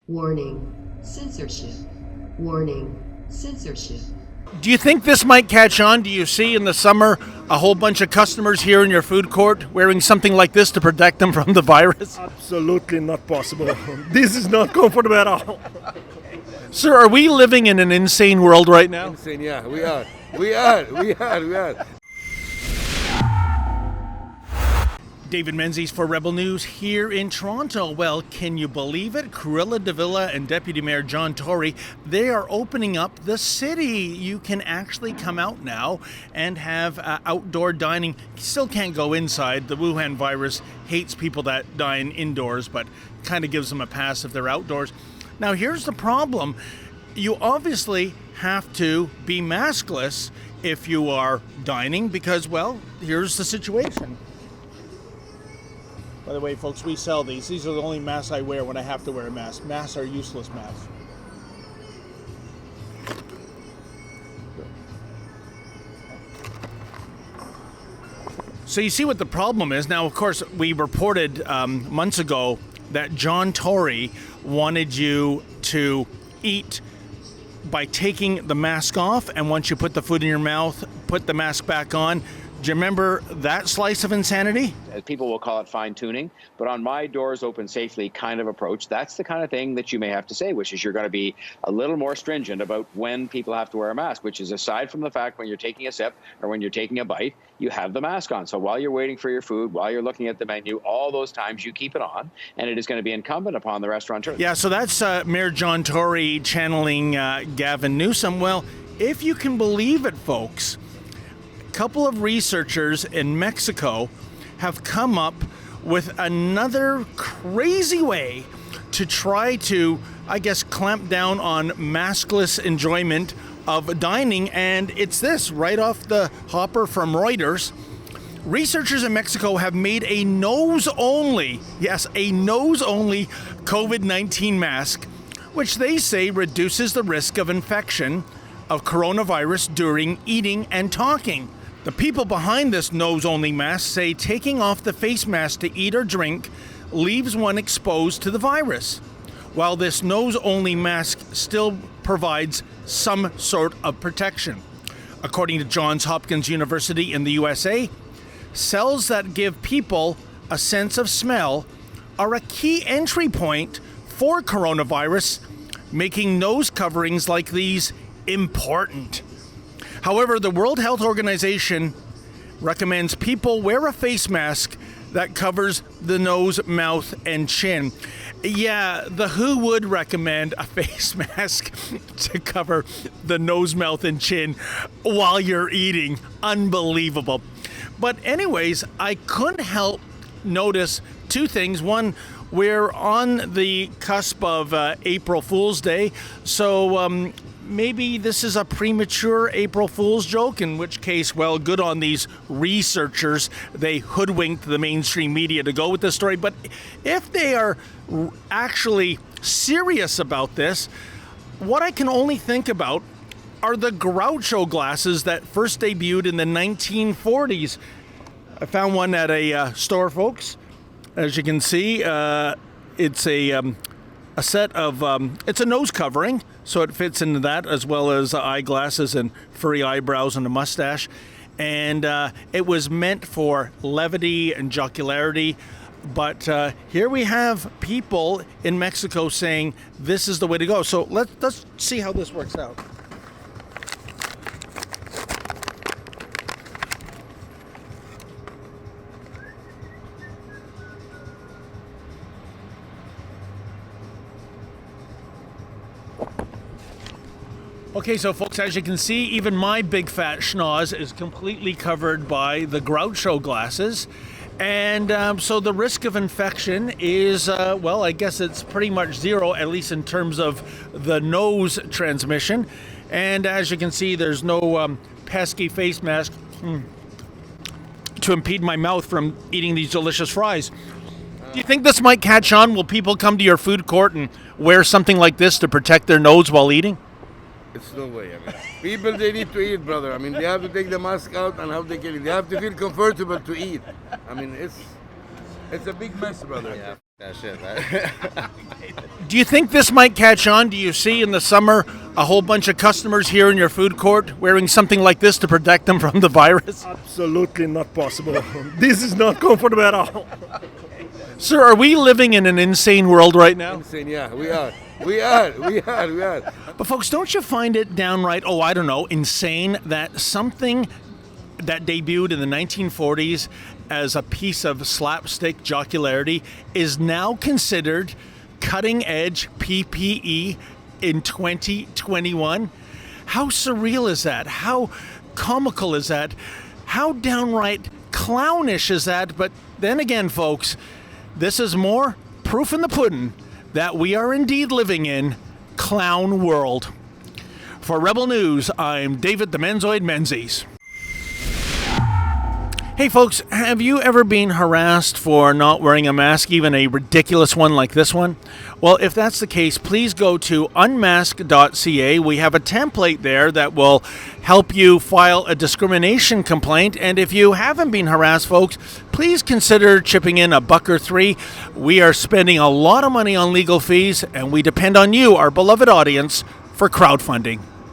Warning, censorship. Warning, censorship. Do you think this might catch on? Do you see in the summer a whole bunch of customers here in your food court wearing something like this to protect them from the virus? Absolutely not possible. This is not comfortable at all. Sir, are we living in an insane world right now? Insane, yeah, we are. We are. David Menzies for Rebel News here in Toronto. Well, can you believe it? Cruella de Villa and Deputy Mayor John Tory, they are opening up the city. You can actually come out now and have outdoor dining. Still can't go inside. The Wuhan virus hates people that dine indoors, but kind of gives them a pass if they're outdoors. Now, here's the problem. You obviously have to be maskless if you are dining because, well, here's the situation. By the way, folks, we sell these. These are the only masks I wear when I have to wear a mask. Masks are useless masks. So you see what the problem is. Now, of course, we reported months ago that John Tory wanted you to eat by taking the mask off, and once you put the food in your mouth, put the mask back on. Do you remember that slice of insanity? People will call it fine-tuning, but on my doors open safely kind of approach, that's the kind of thing that you may have to say, which is you're going to be a little more stringent about when people have to wear a mask, which is aside from the fact when you're taking a sip or when you're taking a bite, you have the mask on. So while you're waiting for your food, while you're looking at the menu, all those times you keep it on, and it is going to be incumbent upon the restaurateur. Yeah, so that's Mayor John Tory channeling Gavin Newsom. Well, if you can believe it, folks, couple of researchers in Mexico have come up with another crazy way to try to, I guess, clamp down on maskless enjoyment of dining, and it's this, right off the hopper from Reuters. Researchers in Mexico have made a nose-only, yes, a nose-only COVID-19 mask, which they say reduces the risk of infection of coronavirus during eating and talking. The people behind this nose-only mask say taking off the face mask to eat or drink leaves one exposed to the virus, while this nose-only mask still provides some sort of protection. According to Johns Hopkins University in the USA, cells that give people a sense of smell are a key entry point for coronavirus, making nose coverings like these important. However, the World Health Organization recommends people wear a face mask that covers the nose, mouth, and chin. Yeah, the WHO would recommend a face mask to cover the nose, mouth, and chin while you're eating. Unbelievable. But anyways, I couldn't help notice two things. One, we're on the cusp of April Fool's Day, so maybe this is a premature April Fool's joke, in which case, well, good on these researchers. They hoodwinked the mainstream media to go with this story. But if they are actually serious about this, what I can only think about are the Groucho glasses that first debuted in the 1940s. I found one at a store, folks. As you can see, it's a set of, it's a nose covering, so it fits into that, as well as eyeglasses and furry eyebrows and a mustache. And it was meant for levity and jocularity. But here we have people in Mexico saying this is the way to go. So let's see how this works out. Okay, so folks, as you can see, even my big fat schnoz is completely covered by the Groucho glasses. And so the risk of infection is, well, I guess it's pretty much zero, at least in terms of the nose transmission. And as you can see, there's no pesky face mask to impede my mouth from eating these delicious fries. Do you think this might catch on? Will people come to your food court and wear something like this to protect their nose while eating? It's no way. I mean, people, they need to eat, brother. I mean, they have to take the mask out and how they can eat. They have to feel comfortable to eat. I mean, it's a big mess, brother. Yeah. That's it, right? Do you think this might catch on? Do you see in the summer a whole bunch of customers here in your food court wearing something like this to protect them from the virus? Absolutely not possible. This is not comfortable at all. Sir, are we living in an insane world right now? Insane, yeah, we are. We are. But folks, don't you find it downright, insane that something that debuted in the 1940s as a piece of slapstick jocularity is now considered cutting edge PPE in 2021? How surreal is that? How comical is that? How downright clownish is that? But then again, folks, this is more proof in the pudding that we are indeed living in clown world. For Rebel News, I'm David the Menzoid Menzies. Hey folks, have you ever been harassed for not wearing a mask, even a ridiculous one like this one? Well, if that's the case, please go to unmask.ca. We have a template there that will help you file a discrimination complaint. And if you haven't been harassed, folks, please consider chipping in $1 or $3. We are spending a lot of money on legal fees, and we depend on you, our beloved audience, for crowdfunding.